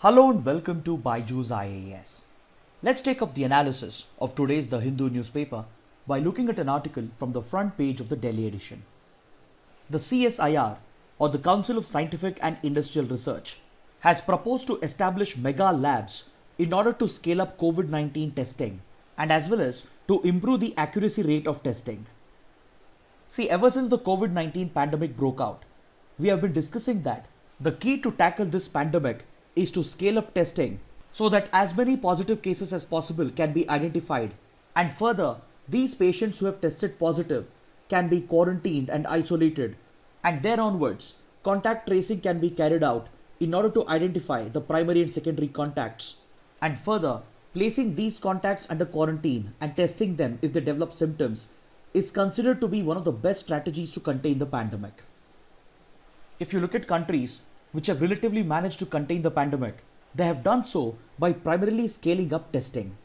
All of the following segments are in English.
Hello and welcome to Byju's IAS. Let's take up the analysis of today's The Hindu newspaper by looking at an article from the front page of the Delhi edition. The CSIR, or the Council of Scientific and Industrial Research, has proposed to establish mega labs in order to scale up COVID-19 testing and as well as to improve the accuracy rate of testing. See, ever since the COVID-19 pandemic broke out, we have been discussing that the key to tackle this pandemic is to scale up testing so that as many positive cases as possible can be identified, and further, these patients who have tested positive can be quarantined and isolated, and there onwards, contact tracing can be carried out in order to identify the primary and secondary contacts, and further, placing these contacts under quarantine and testing them if they develop symptoms is considered to be one of the best strategies to contain the pandemic. If you look at countries which have relatively managed to contain the pandemic, they have done so by primarily scaling up testing.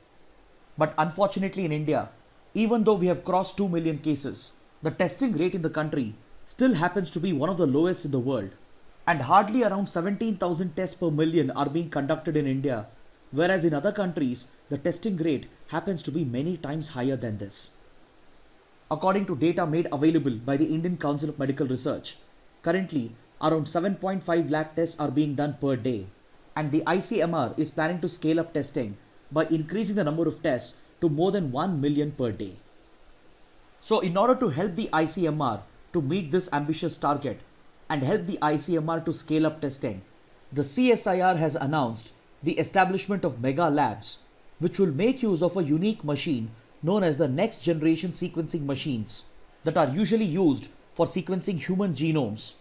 But unfortunately in India, even though we have crossed 2 million cases, the testing rate in the country still happens to be one of the lowest in the world, and hardly around 17,000 tests per million are being conducted in India, whereas in other countries, the testing rate happens to be many times higher than this. According to data made available by the Indian Council of Medical Research, currently around 7.5 lakh tests are being done per day, and the ICMR is planning to scale up testing by increasing the number of tests to more than 1 million per day. So in order to help the ICMR to meet this ambitious target and help the ICMR to scale up testing, the CSIR has announced the establishment of mega labs, which will make use of a unique machine known as the next generation sequencing machines that are usually used for sequencing human genomes.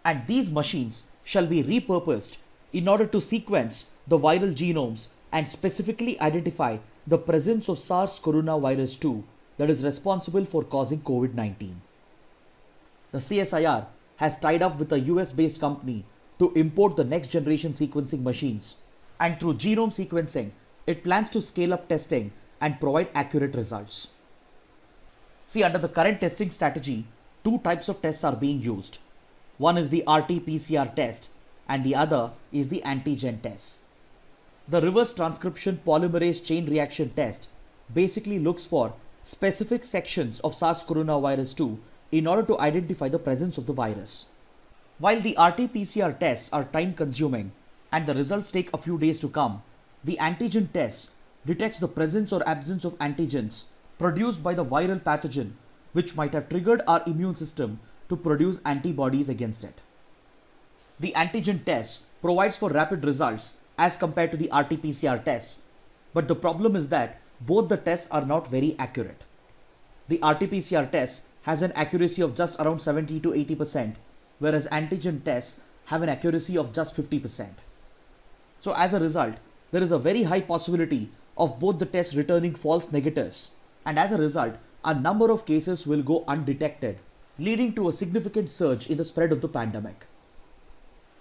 And these machines shall be repurposed in order to sequence the viral genomes and specifically identify the presence of SARS-CoV-2 that is responsible for causing COVID-19. The CSIR has tied up with a US-based company to import the next generation sequencing machines, and through genome sequencing, it plans to scale up testing and provide accurate results. See, under the current testing strategy, two types of tests are being used. One is the RT-PCR test and the other is the antigen test. The reverse transcription polymerase chain reaction test basically looks for specific sections of SARS-CoV-2 in order to identify the presence of the virus. While the RT-PCR tests are time consuming and the results take a few days to come, the antigen test detects the presence or absence of antigens produced by the viral pathogen which might have triggered our immune system to produce antibodies against it. The antigen test provides for rapid results as compared to the RT-PCR tests, but the problem is that both the tests are not very accurate. The RT-PCR test has an accuracy of just around 70 to 80%, whereas antigen tests have an accuracy of just 50%. So as a result, there is a very high possibility of both the tests returning false negatives, and as a result, a number of cases will go undetected, leading to a significant surge in the spread of the pandemic.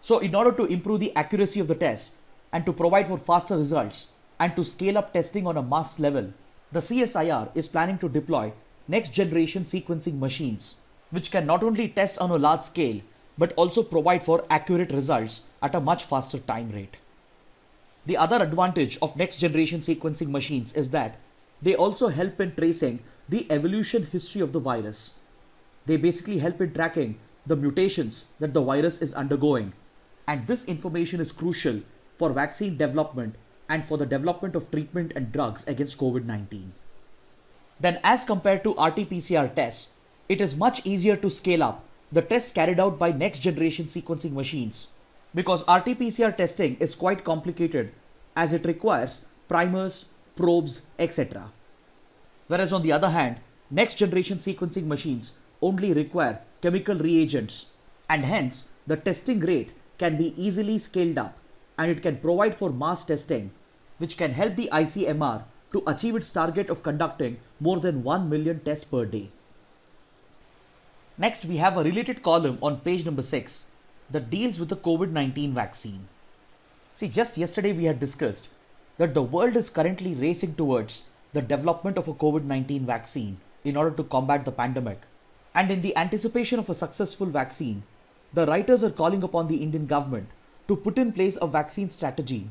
So in order to improve the accuracy of the test and to provide for faster results and to scale up testing on a mass level, the CSIR is planning to deploy next generation sequencing machines, which can not only test on a large scale, but also provide for accurate results at a much faster time rate. The other advantage of next generation sequencing machines is that they also help in tracing the evolution history of the virus. They basically help in tracking the mutations that the virus is undergoing, and this information is crucial for vaccine development and for the development of treatment and drugs against COVID-19. Then as compared to RT-PCR tests, it is much easier to scale up the tests carried out by next generation sequencing machines, because RT-PCR testing is quite complicated as it requires primers, probes, etc. Whereas on the other hand, next generation sequencing machines only require chemical reagents, and hence the testing rate can be easily scaled up and it can provide for mass testing, which can help the ICMR to achieve its target of conducting more than 1 million tests per day. Next, we have a related column on page number 6 that deals with the COVID-19 vaccine. See, just yesterday we had discussed that the world is currently racing towards the development of a COVID-19 vaccine in order to combat the pandemic. And in the anticipation of a successful vaccine, the writers are calling upon the Indian government to put in place a vaccine strategy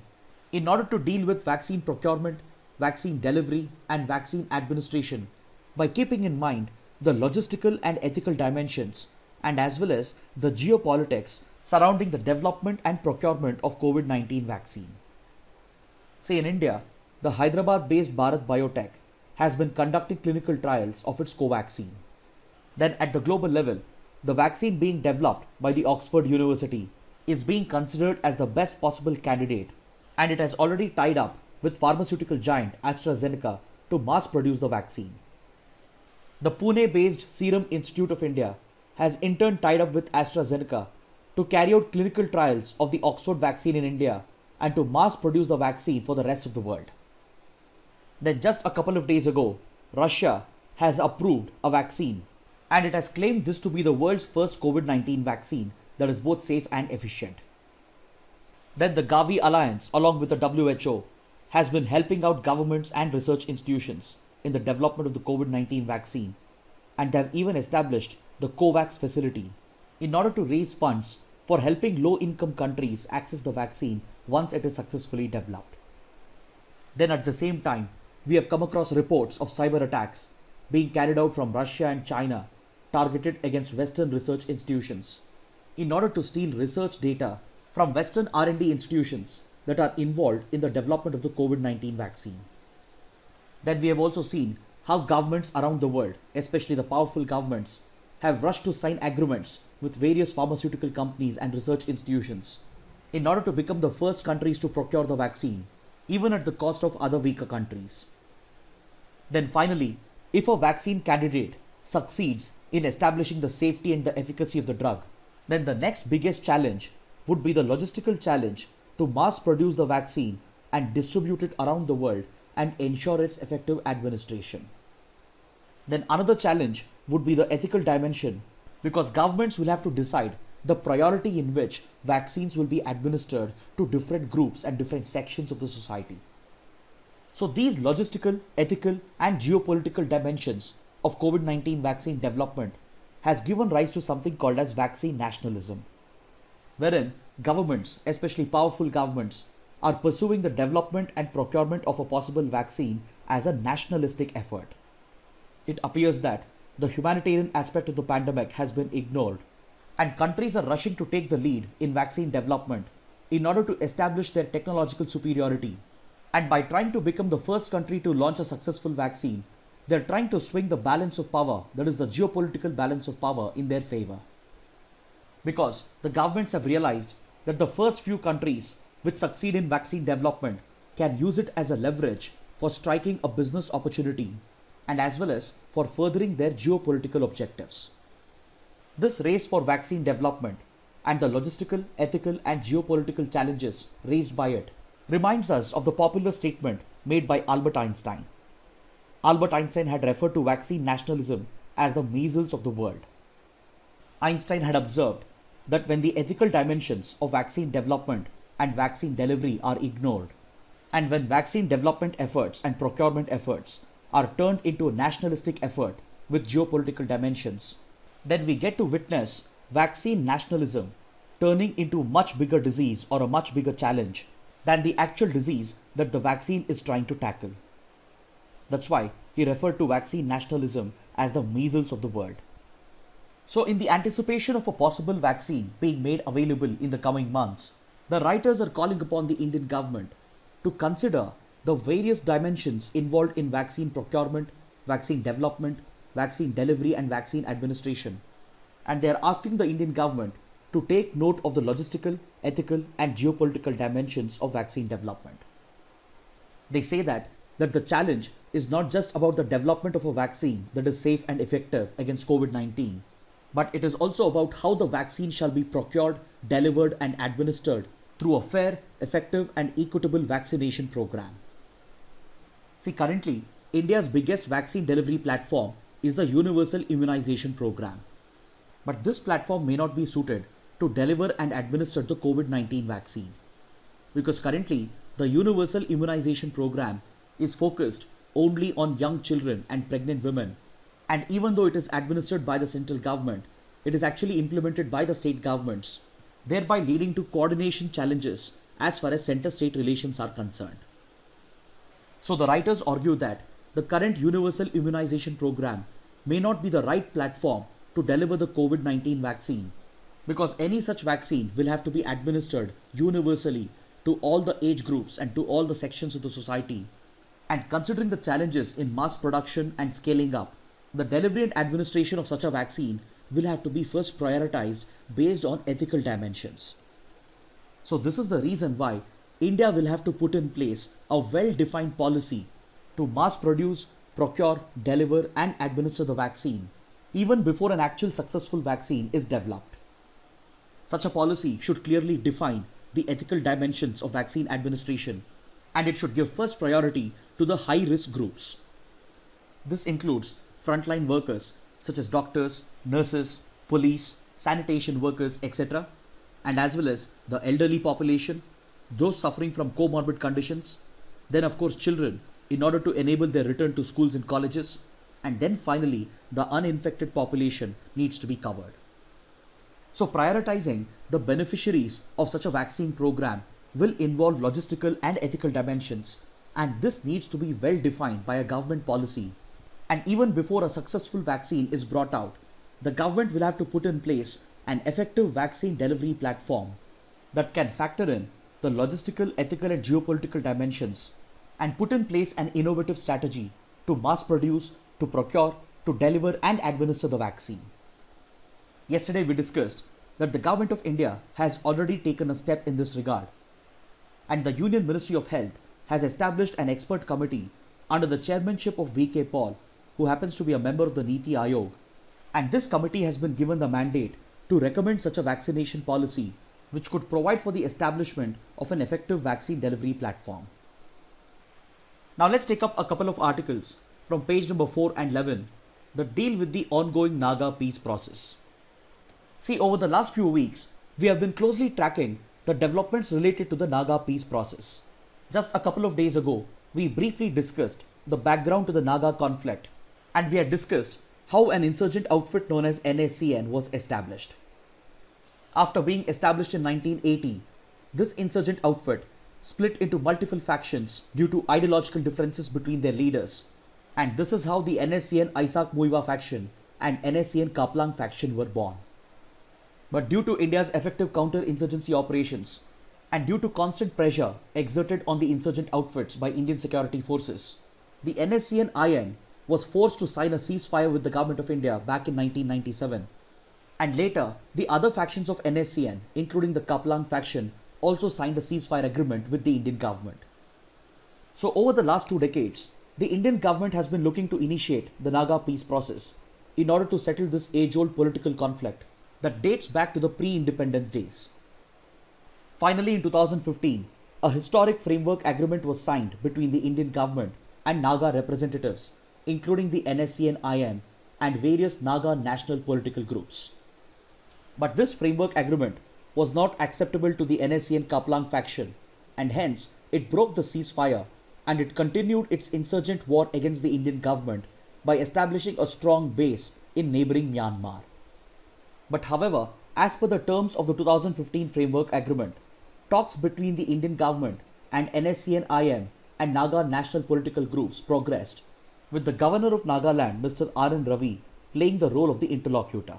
In order to deal with vaccine procurement, vaccine delivery, and vaccine administration, by keeping in mind the logistical and ethical dimensions, and as well as the geopolitics surrounding the development and procurement of COVID-19 vaccine. Say in India, the Hyderabad-based Bharat Biotech has been conducting clinical trials of its Covaxin. Then at the global level, the vaccine being developed by the Oxford University is being considered as the best possible candidate, and it has already tied up with pharmaceutical giant AstraZeneca to mass produce the vaccine. The Pune-based Serum Institute of India has in turn tied up with AstraZeneca to carry out clinical trials of the Oxford vaccine in India and to mass produce the vaccine for the rest of the world. Then just a couple of days ago, Russia has approved a vaccine, and it has claimed this to be the world's first COVID-19 vaccine that is both safe and efficient. Then the Gavi Alliance, along with the WHO, has been helping out governments and research institutions in the development of the COVID-19 vaccine, and they have even established the COVAX facility in order to raise funds for helping low-income countries access the vaccine once it is successfully developed. Then at the same time, we have come across reports of cyber attacks being carried out from Russia and China targeted against Western research institutions in order to steal research data from Western R&D institutions that are involved in the development of the COVID-19 vaccine. Then we have also seen how governments around the world, especially the powerful governments, have rushed to sign agreements with various pharmaceutical companies and research institutions in order to become the first countries to procure the vaccine, even at the cost of other weaker countries. Then finally, if a vaccine candidate succeeds in establishing the safety and the efficacy of the drug, then the next biggest challenge would be the logistical challenge to mass produce the vaccine and distribute it around the world and ensure its effective administration. Then another challenge would be the ethical dimension, because governments will have to decide the priority in which vaccines will be administered to different groups and different sections of the society. So these logistical, ethical, and geopolitical dimensions of COVID-19 vaccine development has given rise to something called as vaccine nationalism, wherein governments, especially powerful governments, are pursuing the development and procurement of a possible vaccine as a nationalistic effort. It appears that the humanitarian aspect of the pandemic has been ignored, and countries are rushing to take the lead in vaccine development in order to establish their technological superiority. And by trying to become the first country to launch a successful vaccine, they are trying to swing the balance of power, that is the geopolitical balance of power, in their favor. Because the governments have realized that the first few countries which succeed in vaccine development can use it as a leverage for striking a business opportunity and as well as for furthering their geopolitical objectives. This race for vaccine development and the logistical, ethical, and geopolitical challenges raised by it reminds us of the popular statement made by Albert Einstein. Albert Einstein had referred to vaccine nationalism as the measles of the world. Einstein had observed that when the ethical dimensions of vaccine development and vaccine delivery are ignored, and when vaccine development efforts and procurement efforts are turned into a nationalistic effort with geopolitical dimensions, then we get to witness vaccine nationalism turning into a much bigger disease or a much bigger challenge than the actual disease that the vaccine is trying to tackle. That's why he referred to vaccine nationalism as the measles of the world. So in the anticipation of a possible vaccine being made available in the coming months, the writers are calling upon the Indian government to consider the various dimensions involved in vaccine procurement, vaccine development, vaccine delivery, and vaccine administration. And they are asking the Indian government to take note of the logistical, ethical, and geopolitical dimensions of vaccine development. They say that the challenge is not just about the development of a vaccine that is safe and effective against COVID-19, but it is also about how the vaccine shall be procured, delivered, and administered through a fair, effective, and equitable vaccination program. See, currently, India's biggest vaccine delivery platform is the Universal Immunization Program. But this platform may not be suited to deliver and administer the COVID-19 vaccine, because currently the Universal Immunization Program is focused only on young children and pregnant women, and even though it is administered by the central government, it is actually implemented by the state governments, thereby leading to coordination challenges as far as center-state relations are concerned. So the writers argue that the current universal immunization program may not be the right platform to deliver the COVID-19 vaccine, because any such vaccine will have to be administered universally to all the age groups and to all the sections of the society. And considering the challenges in mass production and scaling up, the delivery and administration of such a vaccine will have to be first prioritized based on ethical dimensions. So this is the reason why India will have to put in place a well-defined policy to mass produce, procure, deliver and administer the vaccine even before an actual successful vaccine is developed. Such a policy should clearly define the ethical dimensions of vaccine administration, and it should give first priority to the high-risk groups. This includes frontline workers such as doctors, nurses, police, sanitation workers, etc., and as well as the elderly population, those suffering from comorbid conditions, then of course children in order to enable their return to schools and colleges, and then finally the uninfected population needs to be covered. So prioritizing the beneficiaries of such a vaccine program will involve logistical and ethical dimensions, and this needs to be well defined by a government policy. And even before a successful vaccine is brought out, the government will have to put in place an effective vaccine delivery platform that can factor in the logistical, ethical and geopolitical dimensions and put in place an innovative strategy to mass produce, to procure, to deliver and administer the vaccine. Yesterday we discussed that the Government of India has already taken a step in this regard, and the Union Ministry of Health has established an expert committee under the chairmanship of V.K. Paul, who happens to be a member of the Niti Aayog, and this committee has been given the mandate to recommend such a vaccination policy which could provide for the establishment of an effective vaccine delivery platform. Now let's take up a couple of articles from page number 4 and 11 that deal with the ongoing Naga peace process. See, over the last few weeks, we have been closely tracking the developments related to the Naga peace process. Just a couple of days ago, we briefly discussed the background to the Naga conflict, and we had discussed how an insurgent outfit known as NSCN was established. After being established in 1980, this insurgent outfit split into multiple factions due to ideological differences between their leaders, and this is how the NSCN Isaac Muiwa faction and NSCN Kaplang faction were born. But due to India's effective counter-insurgency operations and due to constant pressure exerted on the insurgent outfits by Indian security forces, the NSCN-IN was forced to sign a ceasefire with the Government of India back in 1997. And later, the other factions of NSCN, including the Kaplang faction, also signed a ceasefire agreement with the Indian government. So over the last 2 decades, the Indian government has been looking to initiate the Naga peace process in order to settle this age-old political conflict that dates back to the pre-independence days. Finally, in 2015, a historic framework agreement was signed between the Indian government and Naga representatives, including the NSCN-IN and various Naga national political groups. But this framework agreement was not acceptable to the NSCN Kaplang faction, and hence it broke the ceasefire and it continued its insurgent war against the Indian government by establishing a strong base in neighboring Myanmar. But however, as per the terms of the 2015 framework agreement, talks between the Indian government and NSCN-IN and Naga national political groups progressed, with the governor of Nagaland, Mr. R.N. Ravi, playing the role of the interlocutor.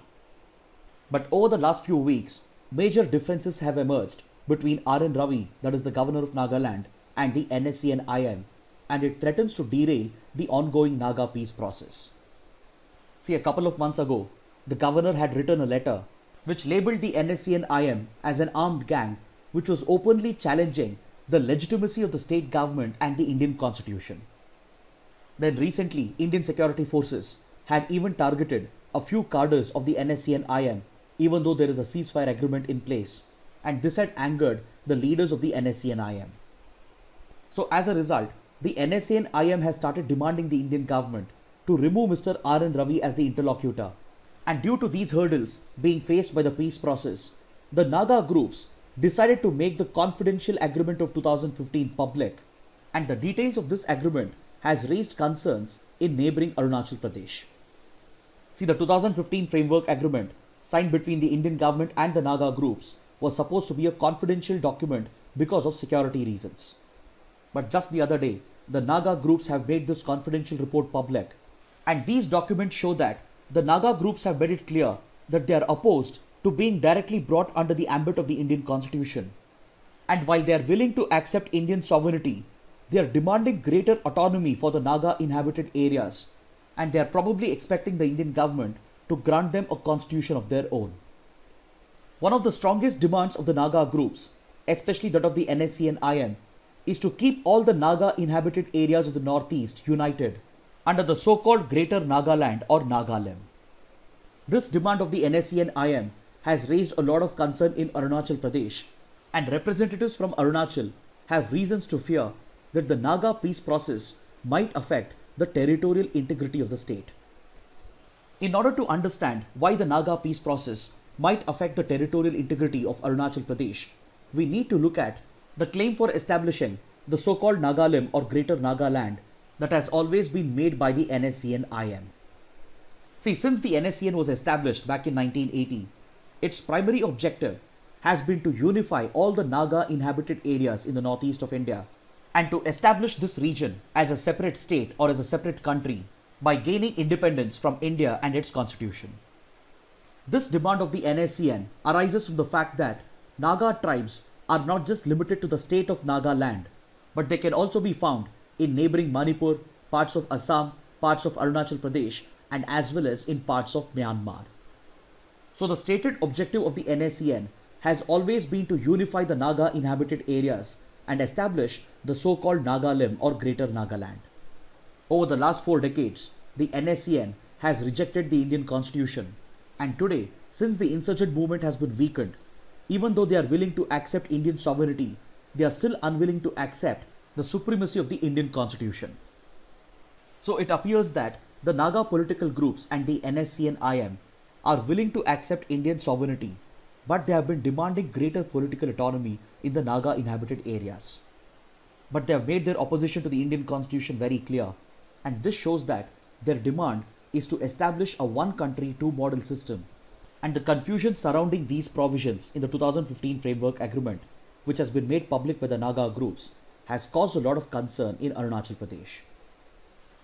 But over the last few weeks, major differences have emerged between R.N. Ravi, that is the governor of Nagaland, and the NSCN-IN, and it threatens to derail the ongoing Naga peace process. See, a couple of months ago, the governor had written a letter which labelled the NSCN-IN as an armed gang which was openly challenging the legitimacy of the state government and the Indian constitution. Then recently, Indian security forces had even targeted a few cadres of the NSCN-IN, even though there is a ceasefire agreement in place, and this had angered the leaders of the NSCN-IN. So as a result, the NSCN-IN has started demanding the Indian government to remove Mr. R.N. Ravi as the interlocutor, and due to these hurdles being faced by the peace process, the Naga groups decided to make the confidential agreement of 2015 public, and the details of this agreement has raised concerns in neighbouring Arunachal Pradesh. See, the 2015 framework agreement signed between the Indian government and the Naga groups was supposed to be a confidential document because of security reasons. But just the other day, the Naga groups have made this confidential report public, and these documents show that the Naga groups have made it clear that they are opposed to being directly brought under the ambit of the Indian Constitution. And while they are willing to accept Indian sovereignty, they are demanding greater autonomy for the Naga inhabited areas, and they are probably expecting the Indian government to grant them a constitution of their own. One of the strongest demands of the Naga groups, especially that of the NSC and IM, is to keep all the Naga inhabited areas of the Northeast united under the so-called Greater Nagaland or Nagalim. This demand of the NSC and IM has raised a lot of concern in Arunachal Pradesh, and representatives from Arunachal have reasons to fear that the Naga peace process might affect the territorial integrity of the state. In order to understand why the Naga peace process might affect the territorial integrity of Arunachal Pradesh, we need to look at the claim for establishing the so-called Nagalim or Greater Nagaland that has always been made by the NSC and IM. See, since the NSCN was established back in 1980, its primary objective has been to unify all the Naga inhabited areas in the northeast of India and to establish this region as a separate state or as a separate country by gaining independence from India and its constitution. This demand of the NSCN arises from the fact that Naga tribes are not just limited to the state of Nagaland, but they can also be found in neighboring Manipur, parts of Assam, parts of Arunachal Pradesh, and as well as in parts of Myanmar. So the stated objective of the NSCN has always been to unify the Naga inhabited areas and establish the so-called Nagalim or Greater Nagaland. Over the last 4 decades, the NSCN has rejected the Indian Constitution, and today, since the insurgent movement has been weakened, even though they are willing to accept Indian sovereignty, they are still unwilling to accept the supremacy of the Indian Constitution. So it appears that the Naga political groups and the NSC and IM are willing to accept Indian sovereignty, but they have been demanding greater political autonomy in the Naga inhabited areas. But they have made their opposition to the Indian Constitution very clear, and this shows that their demand is to establish a one country, two model system, and the confusion surrounding these provisions in the 2015 Framework Agreement, which has been made public by the Naga groups, has caused a lot of concern in Arunachal Pradesh.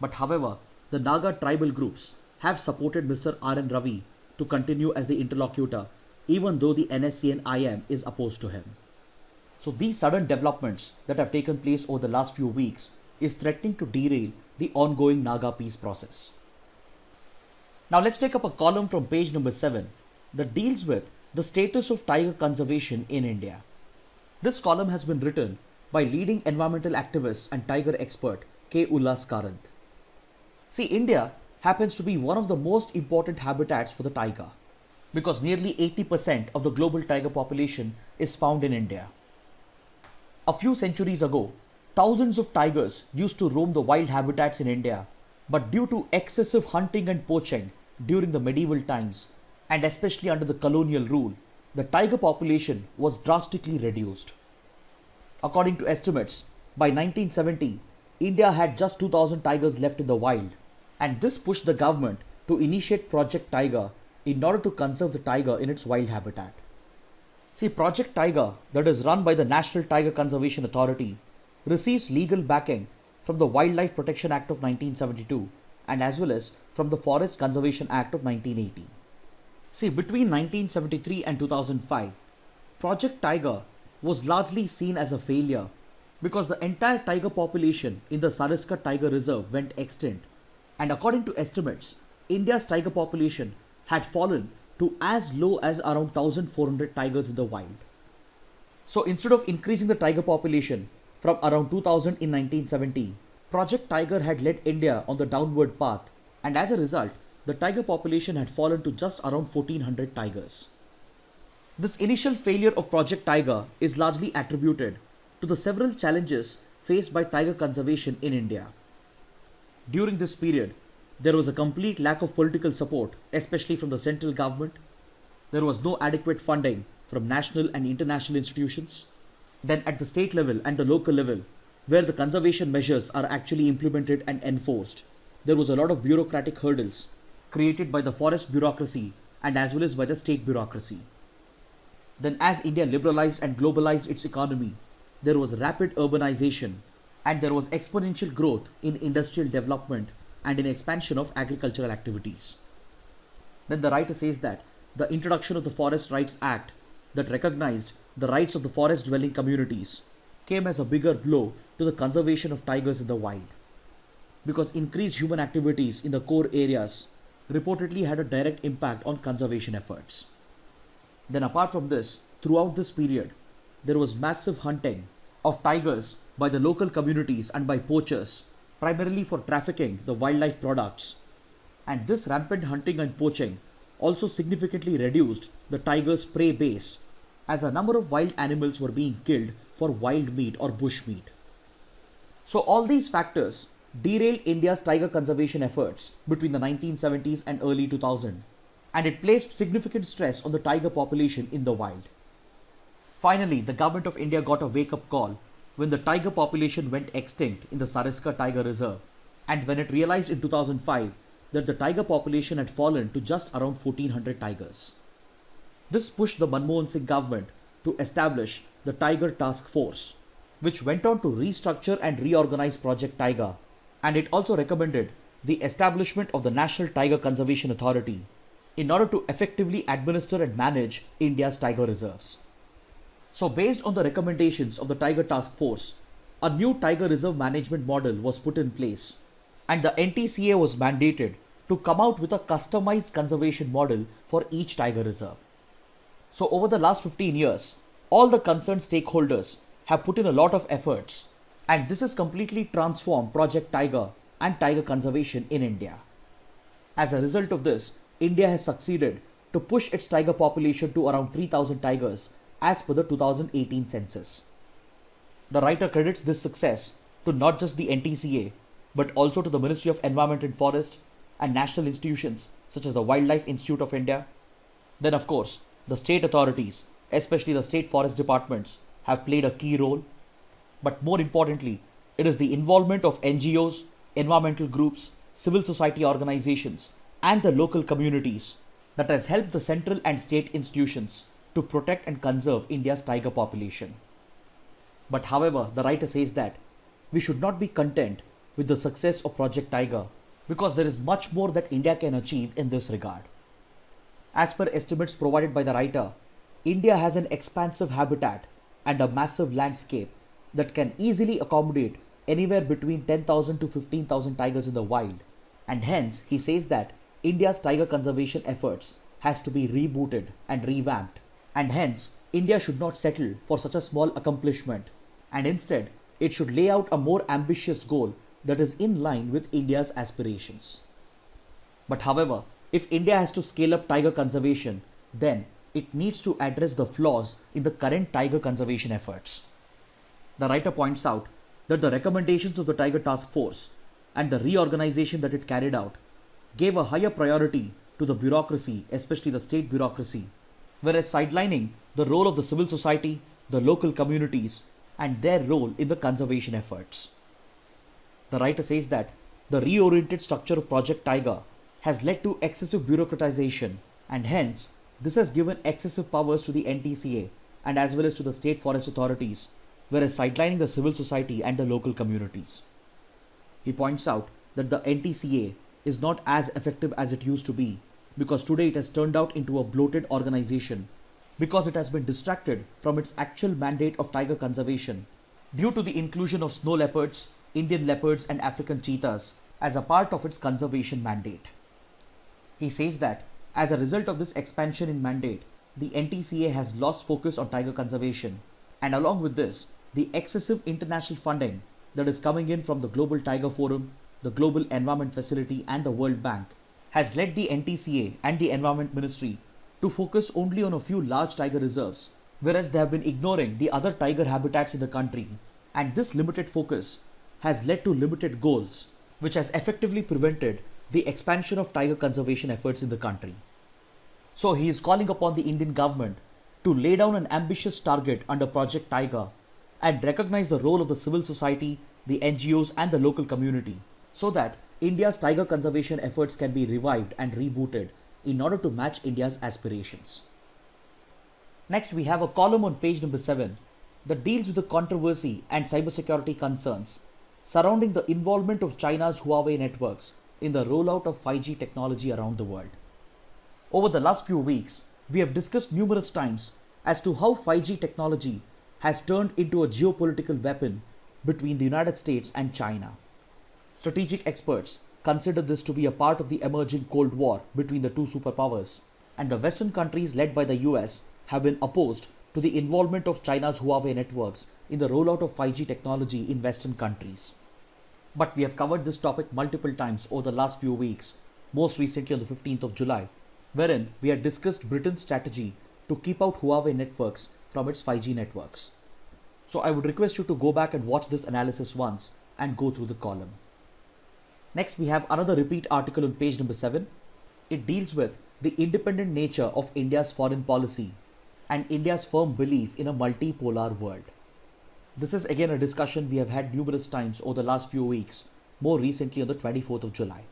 But however, the Naga tribal groups have supported Mr. R.N. Ravi to continue as the interlocutor, even though the NSC and IM is opposed to him. So these sudden developments that have taken place over the last few weeks is threatening to derail the ongoing Naga peace process. Now let's take up a column from page number 7 that deals with the status of tiger conservation in India. This column has been written by leading environmental activist and tiger expert K. Ullas Karant. See, India happens to be one of the most important habitats for the tiger because nearly 80% of the global tiger population is found in India. A few centuries ago, thousands of tigers used to roam the wild habitats in India, but due to excessive hunting and poaching during the medieval times, and especially under the colonial rule, the tiger population was drastically reduced. According to estimates, by 1970, India had just 2,000 tigers left in the wild, and this pushed the government to initiate Project Tiger in order to conserve the tiger in its wild habitat. See, Project Tiger, that is run by the National Tiger Conservation Authority, receives legal backing from the Wildlife Protection Act of 1972 and as well as from the Forest Conservation Act of 1980. See, between 1973 and 2005, Project Tiger was largely seen as a failure because the entire tiger population in the Sariska Tiger Reserve went extinct, and according to estimates, India's tiger population had fallen to as low as around 1,400 tigers in the wild. So instead of increasing the tiger population from around 2,000 in 1970, Project Tiger had led India on the downward path, and as a result, the tiger population had fallen to just around 1,400 tigers. This initial failure of Project Tiger is largely attributed to the several challenges faced by tiger conservation in India. During this period, there was a complete lack of political support, especially from the central government. There was no adequate funding from national and international institutions. Then at the state level and the local level, where the conservation measures are actually implemented and enforced, there was a lot of bureaucratic hurdles created by the forest bureaucracy and as well as by the state bureaucracy. Then as India liberalized and globalized its economy, there was rapid urbanization and there was exponential growth in industrial development and in expansion of agricultural activities. Then the writer says that the introduction of the Forest Rights Act that recognized the rights of the forest dwelling communities came as a bigger blow to the conservation of tigers in the wild, because increased human activities in the core areas reportedly had a direct impact on conservation efforts. Then apart from this, throughout this period, there was massive hunting of tigers by the local communities and by poachers, primarily for trafficking the wildlife products. And this rampant hunting and poaching also significantly reduced the tiger's prey base, as a number of wild animals were being killed for wild meat or bush meat. So all these factors derailed India's tiger conservation efforts between the 1970s and early 2000, and it placed significant stress on the tiger population in the wild. Finally, the government of India got a wake-up call when the tiger population went extinct in the Sariska Tiger Reserve, and when it realized in 2005 that the tiger population had fallen to just around 1400 tigers. This pushed the Manmohan Singh government to establish the Tiger Task Force, which went on to restructure and reorganize Project Tiger, and it also recommended the establishment of the National Tiger Conservation Authority in order to effectively administer and manage India's tiger reserves. So based on the recommendations of the Tiger Task Force, a new tiger reserve management model was put in place, and the NTCA was mandated to come out with a customized conservation model for each tiger reserve. So over the last 15 years, all the concerned stakeholders have put in a lot of efforts, and this has completely transformed Project Tiger and tiger conservation in India. As a result of this, India has succeeded to push its tiger population to around 3,000 tigers as per the 2018 census. The writer credits this success to not just the NTCA, but also to the Ministry of Environment and Forest and national institutions such as the Wildlife Institute of India. Then of course, the state authorities, especially the state forest departments, have played a key role. But more importantly, it is the involvement of NGOs, environmental groups, civil society organizations, and the local communities that has helped the central and state institutions to protect and conserve India's tiger population. But however, the writer says that we should not be content with the success of Project Tiger, because there is much more that India can achieve in this regard. As per estimates provided by the writer, India has an expansive habitat and a massive landscape that can easily accommodate anywhere between 10,000 to 15,000 tigers in the wild, and hence he says that India's tiger conservation efforts has to be rebooted and revamped, and hence India should not settle for such a small accomplishment, and instead it should lay out a more ambitious goal that is in line with India's aspirations. But however, if India has to scale up tiger conservation, then it needs to address the flaws in the current tiger conservation efforts. The writer points out that the recommendations of the Tiger Task Force and the reorganization that it carried out gave a higher priority to the bureaucracy, especially the state bureaucracy, whereas sidelining the role of the civil society, the local communities, and their role in the conservation efforts. The writer says that the reoriented structure of Project Tiger has led to excessive bureaucratization, and hence this has given excessive powers to the NTCA and as well as to the state forest authorities, whereas sidelining the civil society and the local communities. He points out that the NTCA is not as effective as it used to be, because today it has turned out into a bloated organization, because it has been distracted from its actual mandate of tiger conservation due to the inclusion of snow leopards, Indian leopards and African cheetahs as a part of its conservation mandate. He says that as a result of this expansion in mandate, the NTCA has lost focus on tiger conservation, and along with this, the excessive international funding that is coming in from the Global Tiger Forum, the Global Environment Facility and the World Bank has led the NTCA and the Environment Ministry to focus only on a few large tiger reserves, whereas they have been ignoring the other tiger habitats in the country, and this limited focus has led to limited goals, which has effectively prevented the expansion of tiger conservation efforts in the country. So he is calling upon the Indian government to lay down an ambitious target under Project Tiger and recognize the role of the civil society, the NGOs and the local community, so that India's tiger conservation efforts can be revived and rebooted in order to match India's aspirations. Next, we have a column on page number 7 that deals with the controversy and cybersecurity concerns surrounding the involvement of China's Huawei networks in the rollout of 5G technology around the world. Over the last few weeks, we have discussed numerous times as to how 5G technology has turned into a geopolitical weapon between the United States and China. Strategic experts consider this to be a part of the emerging Cold War between the two superpowers, and the Western countries led by the US have been opposed to the involvement of China's Huawei networks in the rollout of 5G technology in Western countries. But we have covered this topic multiple times over the last few weeks, most recently on the 15th of July, wherein we had discussed Britain's strategy to keep out Huawei networks from its 5G networks. So I would request you to go back and watch this analysis once and go through the column. Next, we have another repeat article on page number 7. It deals with the independent nature of India's foreign policy and India's firm belief in a multipolar world. This is again a discussion we have had numerous times over the last few weeks, more recently on the 24th of July.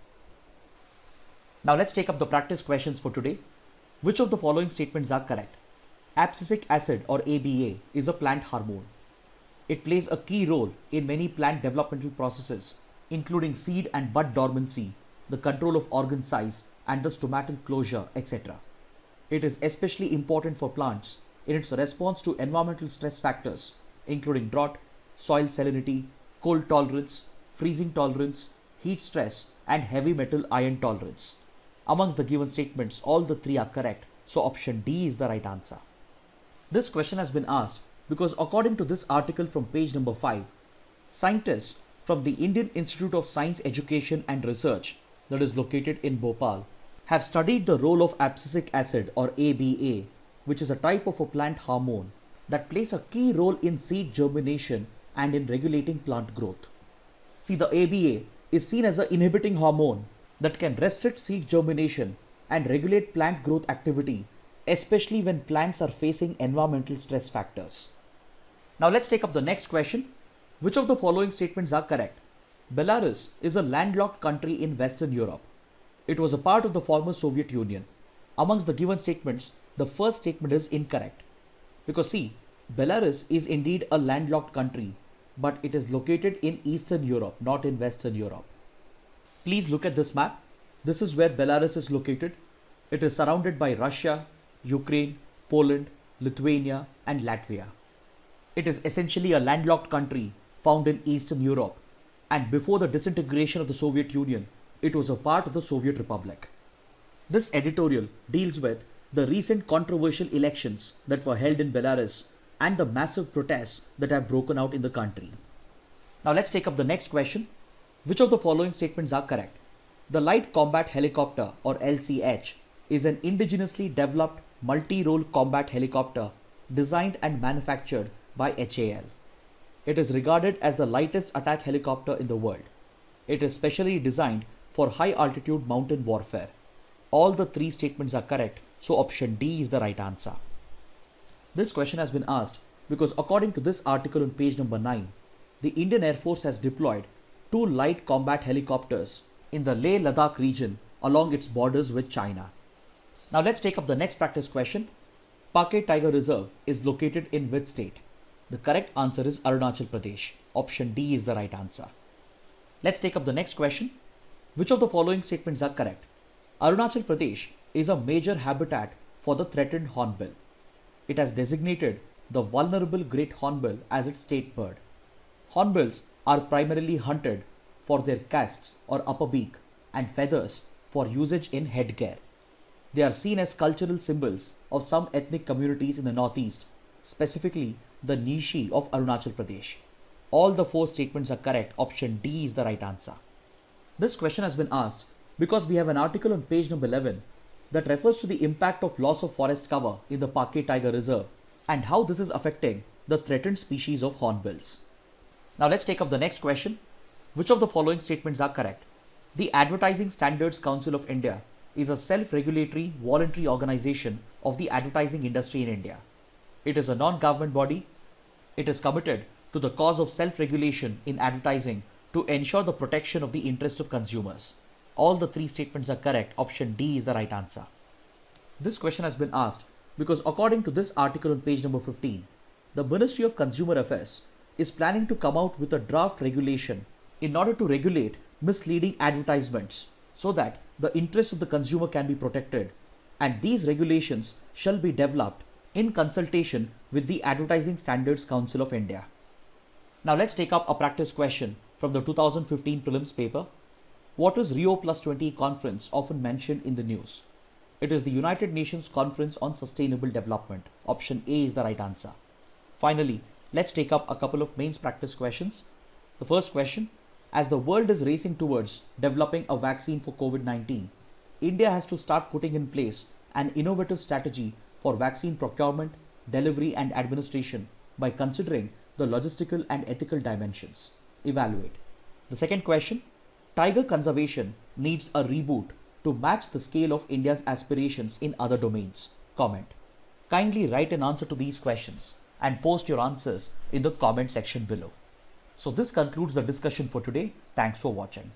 Now let's take up the practice questions for today. Which of the following statements are correct? Abscisic acid or ABA is a plant hormone. It plays a key role in many plant developmental processes, including seed and bud dormancy, the control of organ size and the stomatal closure, etc. It is especially important for plants in its response to environmental stress factors, including drought, soil salinity, cold tolerance, freezing tolerance, heat stress, and heavy metal ion tolerance. Amongst the given statements, all the three are correct, so option D is the right answer. This question has been asked because according to this article from page number 5, scientists from the Indian Institute of Science Education and Research, that is located in Bhopal, have studied the role of abscisic acid or ABA, which is a type of a plant hormone that plays a key role in seed germination and in regulating plant growth. See, the ABA is seen as an inhibiting hormone that can restrict seed germination and regulate plant growth activity, especially when plants are facing environmental stress factors. Now let's take up the next question. Which of the following statements are correct? Belarus is a landlocked country in Western Europe. It was a part of the former Soviet Union. Amongst the given statements, the first statement is incorrect. Because see, Belarus is indeed a landlocked country, but it is located in Eastern Europe, not in Western Europe. Please look at this map. This is where Belarus is located. It is surrounded by Russia, Ukraine, Poland, Lithuania, and Latvia. It is essentially a landlocked country found in Eastern Europe, and before the disintegration of the Soviet Union, it was a part of the Soviet Republic. This editorial deals with the recent controversial elections that were held in Belarus and the massive protests that have broken out in the country. Now let's take up the next question. Which of the following statements are correct? The Light Combat Helicopter or LCH is an indigenously developed multi-role combat helicopter designed and manufactured by HAL. It is regarded as the lightest attack helicopter in the world. It is specially designed for high altitude mountain warfare. All the three statements are correct, so option D is the right answer. This question has been asked because according to this article on page number 9, the Indian Air Force has deployed 2 light combat helicopters in the Leh Ladakh region along its borders with China. Now let's take up the next practice question. Pake Tiger Reserve is located in which state? The correct answer is Arunachal Pradesh. Option D is the right answer. Let's take up the next question. Which of the following statements are correct? Arunachal Pradesh is a major habitat for the threatened hornbill. It has designated the vulnerable great hornbill as its state bird. Hornbills are primarily hunted for their casques or upper beak and feathers for usage in headgear. They are seen as cultural symbols of some ethnic communities in the northeast, specifically the Nishi of Arunachal Pradesh. All the 4 statements are correct. Option D is the right answer. This question has been asked because we have an article on page number 11 that refers to the impact of loss of forest cover in the Pake Tiger Reserve and how this is affecting the threatened species of hornbills. Now let's take up the next question. Which of the following statements are correct? The Advertising Standards Council of India is a self-regulatory voluntary organization of the advertising industry in India. It is a non-government body. It is committed to the cause of self-regulation in advertising to ensure the protection of the interest of consumers. All the 3 statements are correct. Option D is the right answer. This question has been asked because according to this article on page number 15, the Ministry of Consumer Affairs is planning to come out with a draft regulation in order to regulate misleading advertisements so that the interests of the consumer can be protected, and these regulations shall be developed in consultation with the Advertising Standards Council of India. Now let's take up a practice question from the 2015 prelims paper. What is Rio Plus 20 conference often mentioned in the news? It is the United Nations Conference on Sustainable Development. Option A is the right answer. Finally, let's take up a couple of mains practice questions. The first question, as the world is racing towards developing a vaccine for COVID-19, India has to start putting in place an innovative strategy for vaccine procurement, delivery and administration by considering the logistical and ethical dimensions. Evaluate. The second question, tiger conservation needs a reboot to match the scale of India's aspirations in other domains. Comment. Kindly write an answer to these questions and post your answers in the comment section below. So this concludes the discussion for today. Thanks for watching.